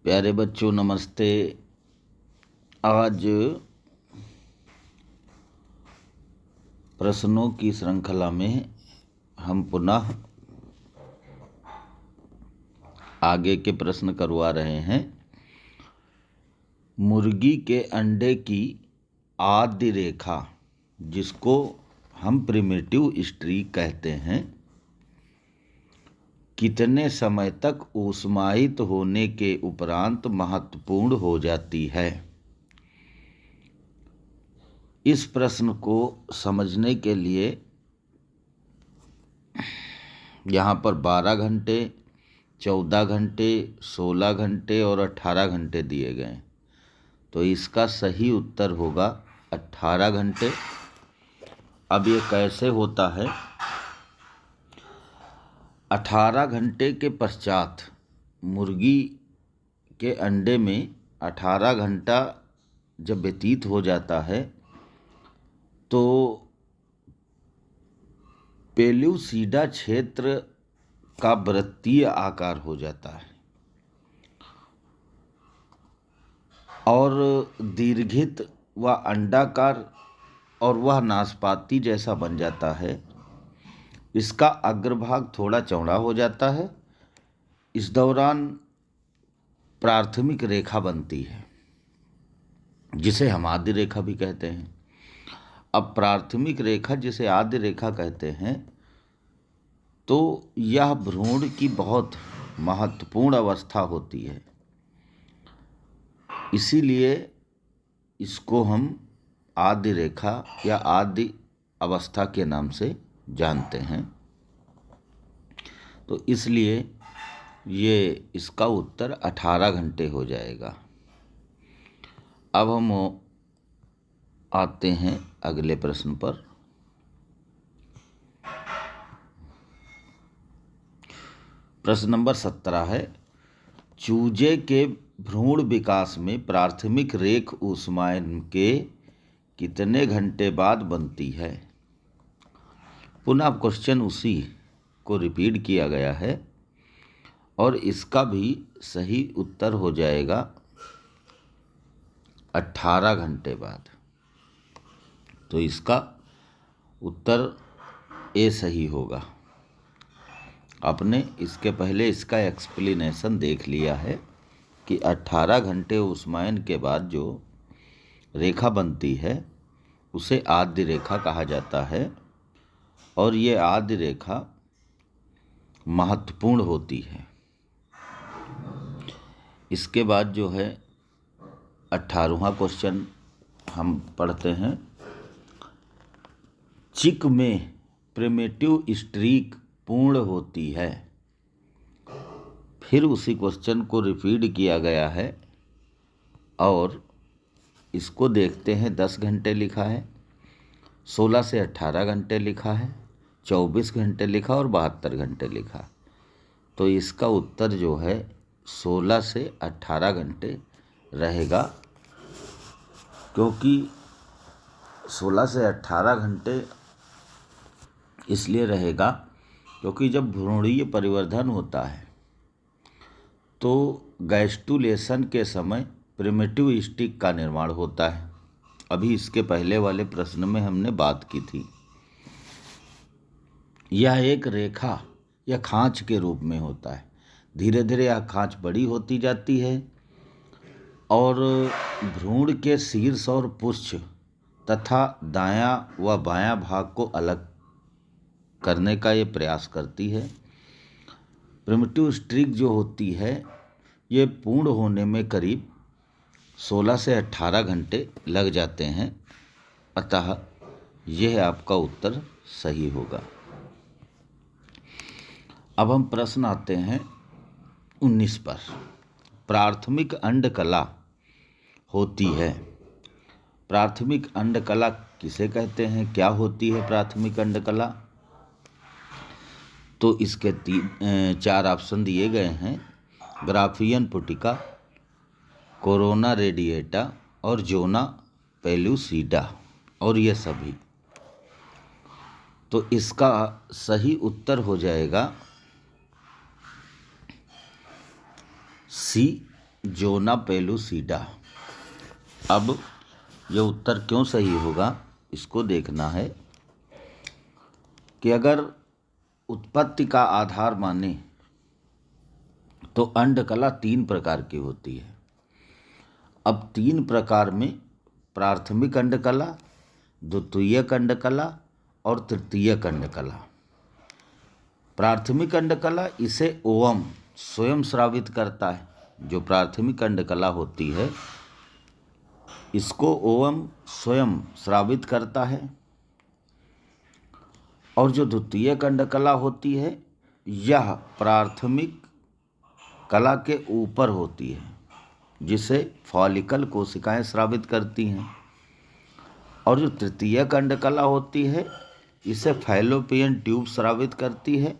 प्यारे बच्चों नमस्ते। आज प्रश्नों की श्रृंखला में हम पुनः आगे के प्रश्न करवा रहे हैं। मुर्गी के अंडे की आद्य रेखा, जिसको हम प्रिमिटिव स्ट्रीक कहते हैं, कितने समय तक ऊष्मायित होने के उपरांत महत्वपूर्ण हो जाती है? इस प्रश्न को समझने के लिए यहाँ पर 12 घंटे, 14 घंटे, 16 घंटे और 18 घंटे दिए गए, तो इसका सही उत्तर होगा 18 घंटे। अब ये कैसे होता है? 18 घंटे के पश्चात मुर्गी के अंडे में 18 घंटा जब व्यतीत हो जाता है तो पेल्यूसिडा क्षेत्र का वृत्तीय आकार हो जाता है और दीर्घित व अंडाकार, और वह नाशपाती जैसा बन जाता है। इसका अग्रभाग थोड़ा चौड़ा हो जाता है। इस दौरान प्राथमिक रेखा बनती है, जिसे हम आद्य रेखा भी कहते हैं। अब प्राथमिक रेखा जिसे आद्य रेखा कहते हैं, तो यह भ्रूण की बहुत महत्वपूर्ण अवस्था होती है, इसीलिए इसको हम आद्य रेखा या आद्य अवस्था के नाम से जानते हैं। तो इसलिए ये इसका उत्तर 18 घंटे हो जाएगा। अब हम आते हैं अगले प्रश्न पर। प्रश्न नंबर 17 है, चूजे के भ्रूण विकास में प्राथमिक रेख ऊष्मायन के कितने घंटे बाद बनती है? पुनः क्वेश्चन उसी को रिपीट किया गया है और इसका भी सही उत्तर हो जाएगा 18 घंटे बाद। तो इसका उत्तर ए सही होगा। आपने इसके पहले इसका एक्सप्लेनेशन देख लिया है कि 18 घंटे ऊष्मायन के बाद जो रेखा बनती है उसे आद्य रेखा कहा जाता है, और ये आद्य रेखा महत्वपूर्ण होती है। इसके बाद जो है 18वां क्वेश्चन हम पढ़ते हैं। चिक में प्रिमिटिव स्ट्रीक पूर्ण होती है। फिर उसी क्वेश्चन को रिपीट किया गया है और इसको देखते हैं। 10 घंटे लिखा है, 16 से 18 घंटे लिखा है, 24 घंटे लिखा और 72 घंटे लिखा। तो इसका उत्तर जो है 16 से 18 घंटे रहेगा, क्योंकि 16 से 18 घंटे इसलिए रहेगा क्योंकि जब भ्रूणीय परिवर्धन होता है तो गैस्टुलेशन के समय प्रिमिटिव स्टिक का निर्माण होता है। अभी इसके पहले वाले प्रश्न में हमने बात की थी। यह एक रेखा या खांच के रूप में होता है। धीरे धीरे यह खांच बड़ी होती जाती है और भ्रूण के शीर्ष और पुच्छ तथा दायां व बायां भाग को अलग करने का ये प्रयास करती है। प्रिमिटिव स्ट्रिक जो होती है ये पूर्ण होने में करीब 16 से 18 घंटे लग जाते हैं, अतः यह आपका उत्तर सही होगा। अब हम प्रश्न आते हैं 19 पर। प्राथमिक अंडकला होती है। प्राथमिक अंडकला किसे कहते हैं? क्या होती है प्राथमिक अंडकला? तो इसके 4 ऑप्शन दिए गए हैं। ग्राफियन पुटिका, कोरोना रेडिएटा और जोना पेल्यूसिडा, और ये सभी। तो इसका सही उत्तर हो जाएगा सी, जोना पेलुसीडा। अब ये उत्तर क्यों सही होगा इसको देखना है कि अगर उत्पत्ति का आधार माने तो अंडकला 3 प्रकार की होती है। अब 3 प्रकार में प्राथमिक अंडकला, द्वितीयक अंडकला और तृतीयक अंडकला। प्राथमिक अंडकला इसे ओवम स्वयं स्रावित करता है। जो प्राथमिक अंडकला होती है इसको ओवम स्वयं स्रावित करता है। और जो द्वितीयक अंडकला होती है यह प्राथमिक कला के ऊपर होती है, जिसे फॉलिकल कोशिकाएं स्रावित करती हैं। और जो तृतीयक अंडकला होती है इसे फैलोपियन ट्यूब स्रावित करती है।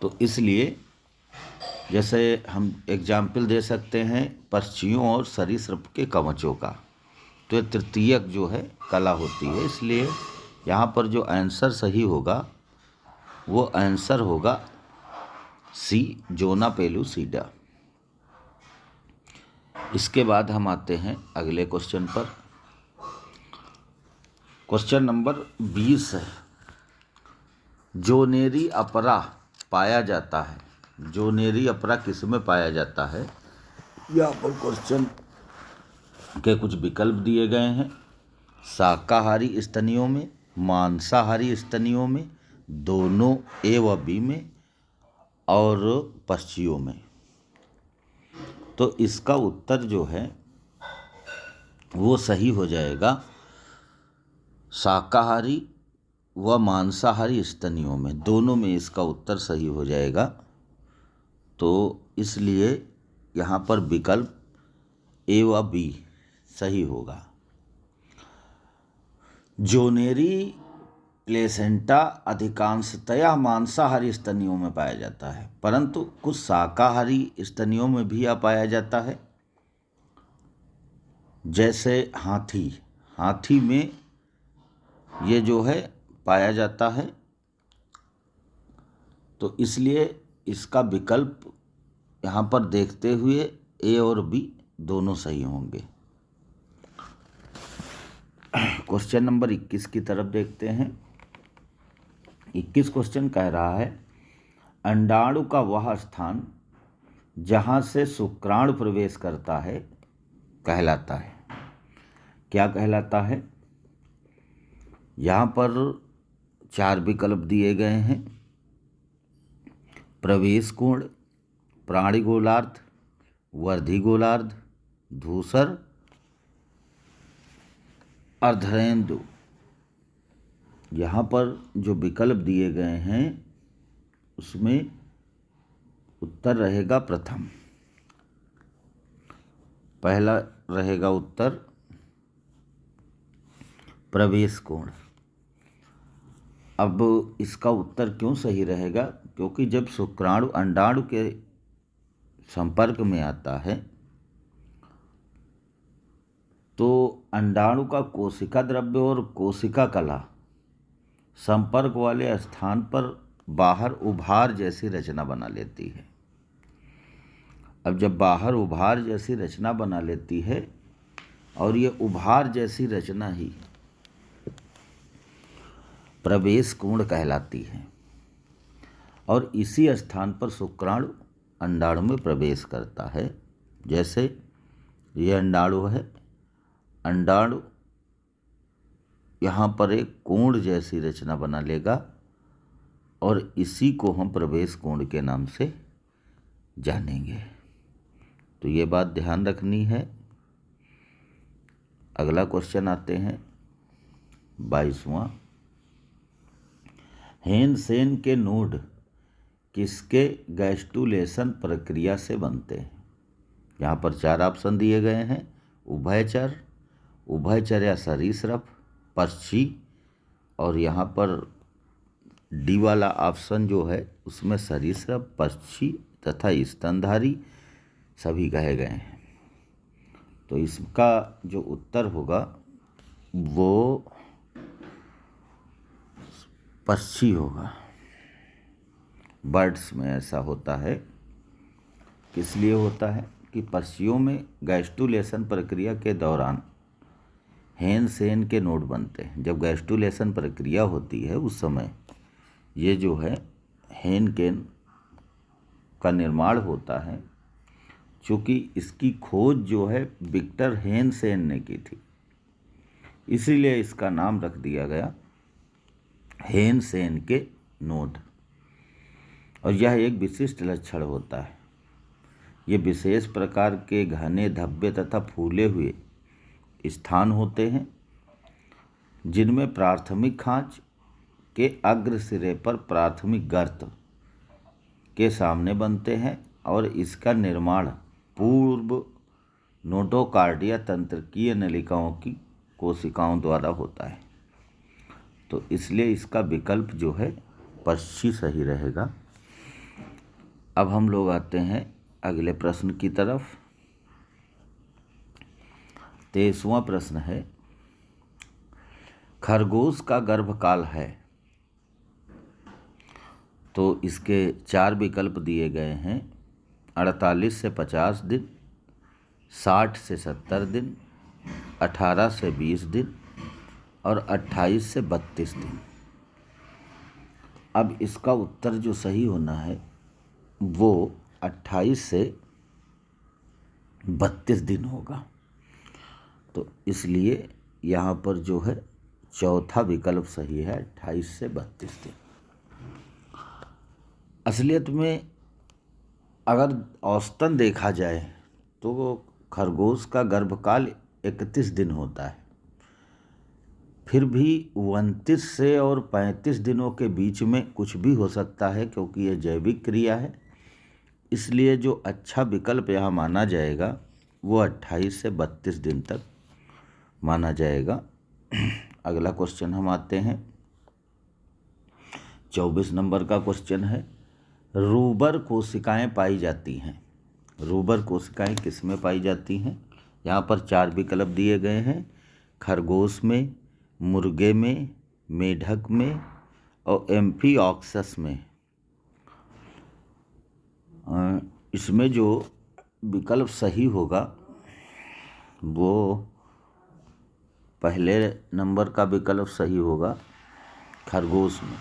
तो इसलिए जैसे हम एग्जाम्पल दे सकते हैं पक्षियों और सरीसृप के कवचों का, तो ये तृतीयक जो है कला होती है। इसलिए यहाँ पर जो आंसर सही होगा वो आंसर होगा सी, जोना पेलुसीडा। इसके बाद हम आते हैं अगले क्वेश्चन पर। क्वेश्चन नंबर 20 है, जोनेरी अपरा पाया जाता है। जोनेरी अपरा किस में पाया जाता है? यहाँ पर क्वेश्चन के कुछ विकल्प दिए गए हैं। शाकाहारी स्तनियों में, मांसाहारी स्तनियों में, दोनों ए व बी में और पक्षियों में। तो इसका उत्तर जो है वो सही हो जाएगा शाकाहारी व मांसाहारी स्तनियों में, दोनों में इसका उत्तर सही हो जाएगा। तो इसलिए यहाँ पर विकल्प ए व बी सही होगा। जोनेरी प्लेसेंटा अधिकांशतया मांसाहारी स्तनियों में पाया जाता है, परंतु कुछ शाकाहारी स्तनियों में भी पाया जाता है। जैसे हाथी में ये जो है पाया जाता है। तो इसलिए इसका विकल्प यहाँ पर देखते हुए ए और बी दोनों सही होंगे। क्वेश्चन नंबर 21 की तरफ देखते हैं। 21 क्वेश्चन कह रहा है, अंडाणु का वह स्थान जहाँ से शुक्राणु प्रवेश करता है कहलाता है। क्या कहलाता है? यहाँ पर 4 विकल्प दिए गए हैं। प्रवेश कोण, प्राणी गोलार्ध, वर्धी गोलार्ध, धूसर, अर्धेंदु। यहाँ पर जो विकल्प दिए गए हैं उसमें उत्तर रहेगा प्रथम। पहला रहेगा उत्तर प्रवेश कोण। अब इसका उत्तर क्यों सही रहेगा? क्योंकि जब शुक्राणु अंडाणु के संपर्क में आता है तो अंडाणु का कोशिका द्रव्य और कोशिका कला संपर्क वाले स्थान पर बाहर उभार जैसी रचना बना लेती है। अब जब बाहर उभार जैसी रचना बना लेती है और ये उभार जैसी रचना ही प्रवेश कोण कहलाती है, और इसी स्थान पर शुक्राणु अंडाणु में प्रवेश करता है। जैसे ये अंडाणु है, अंडाणु यहाँ पर एक कोण जैसी रचना बना लेगा और इसी को हम प्रवेश कोण के नाम से जानेंगे। तो ये बात ध्यान रखनी है। अगला क्वेश्चन आते हैं 22वां। हेनसेन के नोड किसके गैस्टुलेशन प्रक्रिया से बनते हैं? यहाँ पर 4 ऑप्शन दिए गए हैं। उभयचर या सरीसृप, पक्षी, और यहाँ पर डी वाला ऑप्शन जो है उसमें सरीसृप, पक्षी तथा स्तनधारी सभी कहे गए हैं। तो इसका जो उत्तर होगा वो पक्षी होगा। बर्ड्स में ऐसा होता है। किस लिए होता है कि पक्षियों में गैस्ट्रुलेशन प्रक्रिया के दौरान हेन सेन के नोड बनते हैं। जब गैस्ट्रुलेशन प्रक्रिया होती है उस समय ये जो है हेन केन का निर्माण होता है। चूँकि इसकी खोज जो है विक्टर हेन सेन ने की थी, इसीलिए इसका नाम रख दिया गया हेन सेन के नोड। और यह एक विशिष्ट लक्षण होता है। ये विशेष प्रकार के घने धब्बे तथा फूले हुए स्थान होते हैं जिनमें प्राथमिक खांच के अग्र सिरे पर प्राथमिक गर्त के सामने बनते हैं और इसका निर्माण पूर्व नोटोकार्डिया तंत्रिकीय नलिकाओं की कोशिकाओं द्वारा होता है। तो इसलिए इसका विकल्प जो है पक्षी सही रहेगा। अब हम लोग आते हैं अगले प्रश्न की तरफ। 23वां प्रश्न है, खरगोश का गर्भकाल है। तो इसके 4 विकल्प दिए गए हैं, 48 से 50 दिन, 60 से 70 दिन, 18 से 20 दिन और 28 से 32 दिन। अब इसका उत्तर जो सही होना है वो 28 से 32 दिन होगा। तो इसलिए यहाँ पर जो है चौथा विकल्प सही है, 28 से 32 दिन। असलियत में अगर औसतन देखा जाए तो खरगोश का गर्भकाल 31 दिन होता है। फिर भी 29 से और 35 दिनों के बीच में कुछ भी हो सकता है, क्योंकि यह जैविक क्रिया है। इसलिए जो अच्छा विकल्प यहाँ माना जाएगा वो 28 से 32 दिन तक माना जाएगा। अगला क्वेश्चन हम आते हैं, 24 नंबर का क्वेश्चन है, रूबर कोशिकाएं पाई जाती हैं। रूबर कोशिकाएं किस में पाई जाती हैं? यहाँ पर 4 विकल्प दिए गए हैं, खरगोश में, मुर्गे में, मेढक में और एम्फिऑक्सस में। इसमें जो विकल्प सही होगा वो पहले नंबर का विकल्प सही होगा, खरगोश में।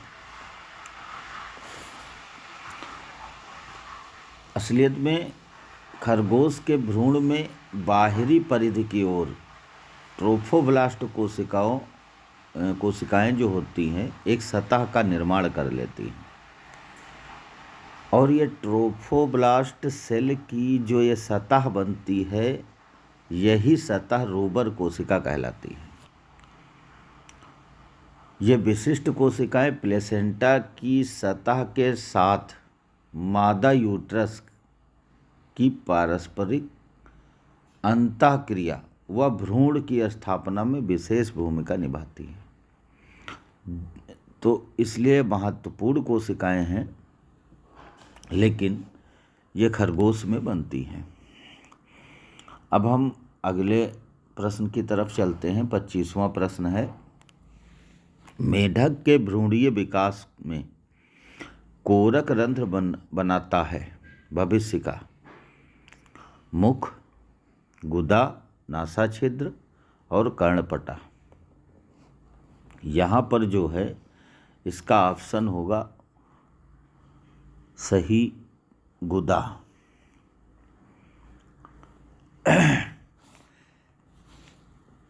असलियत में खरगोश के भ्रूण में बाहरी परिधि की ओर ट्रोफोब्लास्ट कोशिकाएं जो होती हैं एक सतह का निर्माण कर लेती हैं, और ये ट्रोफोब्लास्ट सेल की जो ये सतह बनती है यही सतह रूबर कोशिका कहलाती है। ये विशिष्ट कोशिकाएं प्लेसेंटा की सतह के साथ मादा यूट्रस की पारस्परिक अंतःक्रिया व भ्रूण की स्थापना में विशेष भूमिका निभाती हैं। तो इसलिए महत्वपूर्ण कोशिकाएं हैं, लेकिन ये खरगोश में बनती हैं। अब हम अगले प्रश्न की तरफ चलते हैं। 25वां प्रश्न है, मेढक के भ्रूणीय विकास में कोरक रंध्र बनाता है भविष्य का मुख, गुदा, नासा छिद्र और कर्णपटा। यहाँ पर जो है इसका ऑप्शन होगा सही, गुदा।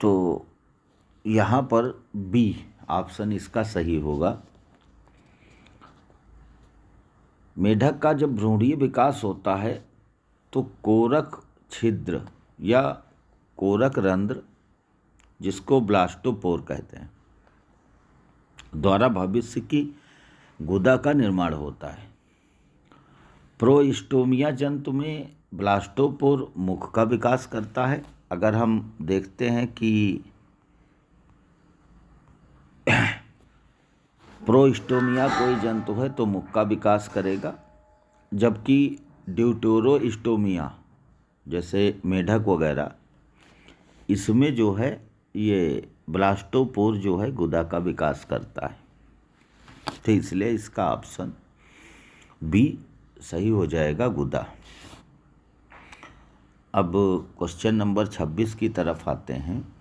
तो यहाँ पर बी ऑप्शन इसका सही होगा। मेढक का जब भ्रूणीय विकास होता है तो कोरक छिद्र या कोरक रंध्र, जिसको ब्लास्टोपोर कहते हैं, द्वारा भविष्य की गुदा का निर्माण होता है। प्रोइस्टोमिया जंतु में ब्लास्टोपोर मुख का विकास करता है। अगर हम देखते हैं कि प्रोइस्टोमिया कोई जंतु है तो मुख का विकास करेगा, जबकि ड्यूटेरोइस्टोमिया जैसे मेढक वगैरह, इसमें जो है ये ब्लास्टोपोर जो है गुदा का विकास करता है। तो इसलिए इसका ऑप्शन बी सही हो जाएगा, गुदा। अब क्वेश्चन नंबर 26 की तरफ आते हैं।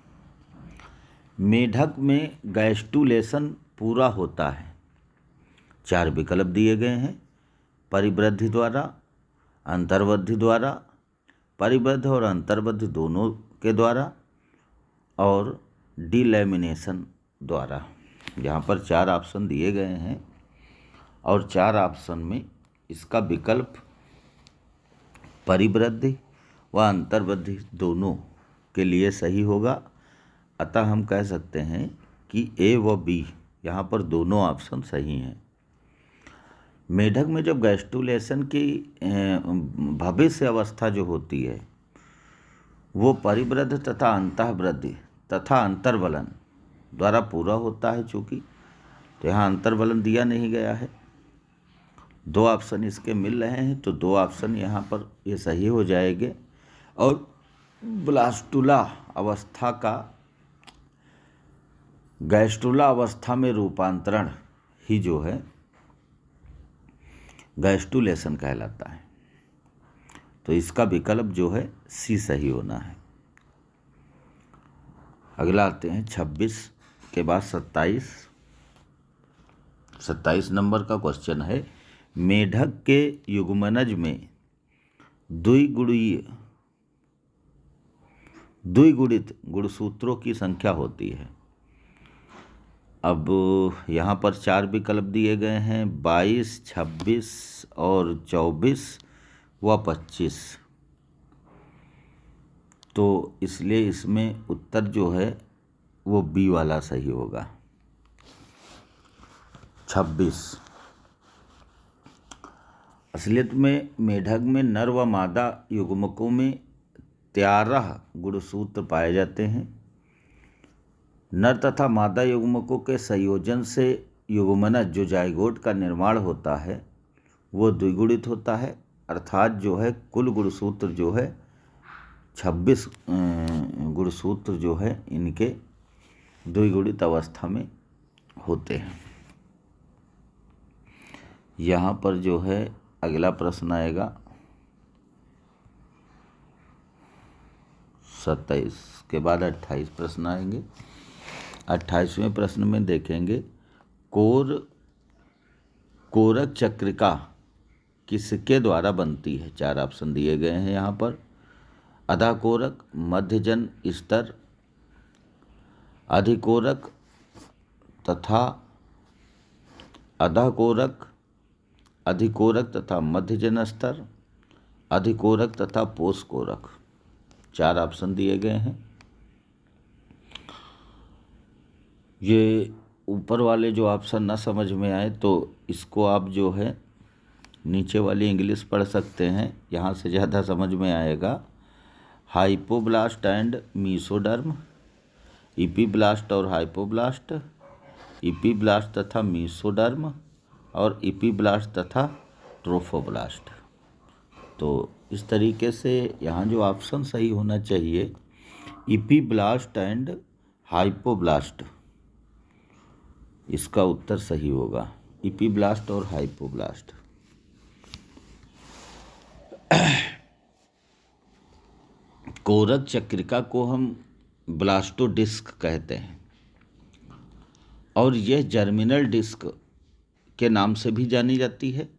मेढक में गैस्टुलेशन पूरा होता है। 4 विकल्प दिए गए हैं। परिवृद्धि द्वारा, अंतर्वृद्धि द्वारा, परिवृद्ध और अंतर्वृद्धि दोनों के द्वारा, और डिलैमिनेशन द्वारा। यहाँ पर 4 ऑप्शन दिए गए हैं और 4 ऑप्शन में इसका विकल्प परिवृद्धि व अंतर्वृद्धि दोनों के लिए सही होगा। अतः हम कह सकते हैं कि ए व बी यहाँ पर दोनों ऑप्शन सही हैं। मेढक में जब गैस्टुलेशन की भविष्य अवस्था जो होती है वो परिवृद्ध तथा अंतःवृद्धि तथा अंतर्वलन द्वारा पूरा होता है। चूँकि तो यहाँ अंतर्वलन दिया नहीं गया है, 2 ऑप्शन इसके मिल रहे हैं, तो 2 ऑप्शन यहाँ पर ये सही हो जाएंगे। और ब्लास्टुला अवस्था का गैस्ट्रुला अवस्था में रूपांतरण ही जो है गैस्टुलेशन कहलाता है। तो इसका विकल्प जो है सी सही होना है। अगला आते हैं 26 के बाद 27 नंबर का क्वेश्चन है। मेढक के युग्मनज में द्विगुणित गुणसूत्रों की संख्या होती है। अब यहाँ पर 4 विकल्प दिए गए हैं, 22, 26 और 24 व 25। तो इसलिए इसमें उत्तर जो है वो बी वाला सही होगा, 26। असलियत में मेढक में नर व मादा युग्मकों में 13 गुणसूत्र पाए जाते हैं। नर तथा मादा युग्मकों के संयोजन से युग्मनज जो जाइगोट का निर्माण होता है वो द्विगुणित होता है। अर्थात जो है कुल गुणसूत्र जो है 26 गुणसूत्र जो है इनके द्विगुणित अवस्था में होते हैं। यहाँ पर जो है अगला प्रश्न आएगा 27 के बाद 28 प्रश्न आएंगे। 28वें प्रश्न में देखेंगे कोरक चक्रिका किसके द्वारा बनती है। 4 ऑप्शन दिए गए हैं यहाँ पर। अधाकोरक, मध्यजन स्तर, अधिकोरक तथा अधाकोरक, अधिकोरक तथा मध्यजन स्तर, अधिकोरक तथा पोषकोरक। 4 ऑप्शन दिए गए हैं। ये ऊपर वाले जो ऑप्शन ना समझ में आए तो इसको आप जो है नीचे वाली इंग्लिश पढ़ सकते हैं, यहाँ से ज़्यादा समझ में आएगा। हाइपोब्लास्ट एंड मीसोडर्म, इपीब्लास्ट और हाइपोब्लास्ट, इपीब्लास्ट तथा मीसोडर्म, और इपीब्लास्ट तथा ट्रोफोब्लास्ट। तो इस तरीके से यहाँ जो ऑप्शन सही होना चाहिए इपीब्लास्ट एंड हाइपोब्लास्ट, इसका उत्तर सही होगा, इपीब्लास्ट और हाइपोब्लास्ट। कोरक चक्रिका को हम ब्लास्टोडिस्क कहते हैं और यह जर्मिनल डिस्क के नाम से भी जानी जाती है।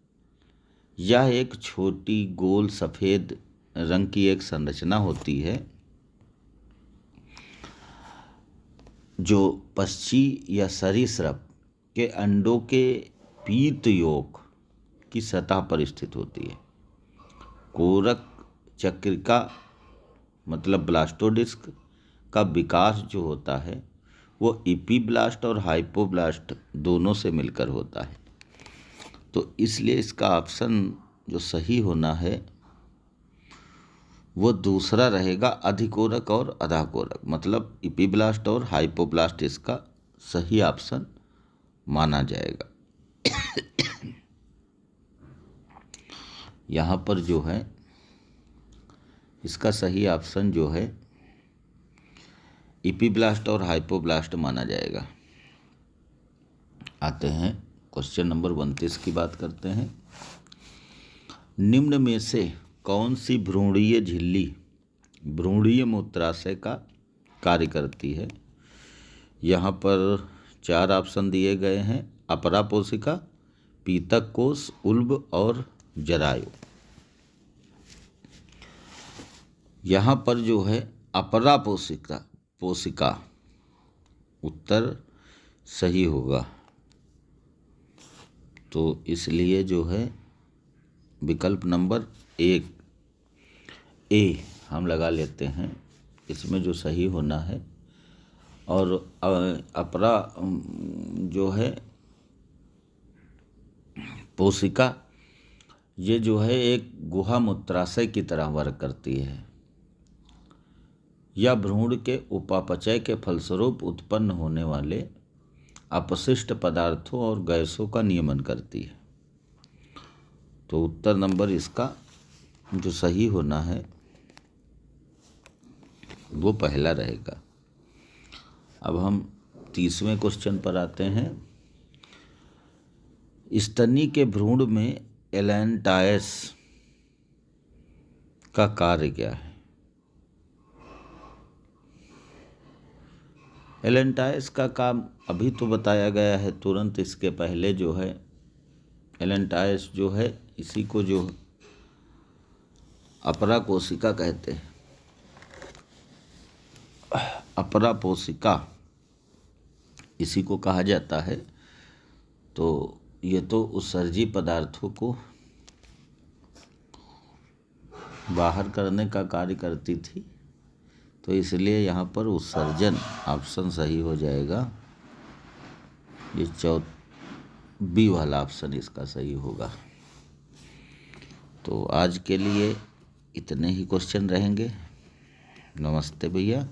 यह एक छोटी गोल सफ़ेद रंग की एक संरचना होती है जो पक्षी या सरीसृप के अंडों के पीत योक की सतह पर स्थित होती है। कोरक चक्रिका मतलब ब्लास्टोडिस्क का विकास जो होता है वो इपीब्लास्ट और हाइपोब्लास्ट दोनों से मिलकर होता है। तो इसलिए इसका ऑप्शन जो सही होना है वो दूसरा रहेगा, अधिकोरक और अधाकोरक, मतलब इपीब्लास्ट और हाइपोब्लास्ट इसका सही ऑप्शन माना जाएगा। यहाँ पर जो है इसका सही ऑप्शन जो है इपीब्लास्ट और हाइपोब्लास्ट माना जाएगा। आते हैं क्वेश्चन नंबर 29 की बात करते हैं। निम्न में से कौन सी भ्रूणीय झिल्ली भ्रूणीय मूत्राशय का कार्य करती है। यहाँ पर 4 ऑप्शन दिए गए हैं, अपरा पोशिका, पीतक कोश, उल्ब और जरायु। यहाँ पर जो है अपरा पोशिका उत्तर सही होगा। तो इसलिए जो है विकल्प नंबर 1 ए हम लगा लेते हैं, इसमें जो सही होना है। और अपरा जो है पोशिका, ये जो है एक गुहा मूत्राशय की तरह वर्क करती है। यह भ्रूण के उपापचय के फलस्वरूप उत्पन्न होने वाले अपशिष्ट पदार्थों और गैसों का नियमन करती है। तो उत्तर नंबर इसका जो सही होना है वो पहला रहेगा। अब हम 30वें क्वेश्चन पर आते हैं। स्तनी के भ्रूण में एलेंटायस का कार्य क्या है? एलेंटायस का काम अभी तो बताया गया है, तुरंत इसके पहले जो है एलेंटायस जो है इसी को जो अपरा कोशिका कहते हैं, अपरा पोशिका इसी को कहा जाता है। तो ये तो उत्सर्जी पदार्थों को बाहर करने का कार्य करती थी, तो इसलिए यहाँ पर उत्सर्जन ऑप्शन सही हो जाएगा। ये बी वाला ऑप्शन इसका सही होगा। तो आज के लिए इतने ही क्वेश्चन रहेंगे। नमस्ते भैया।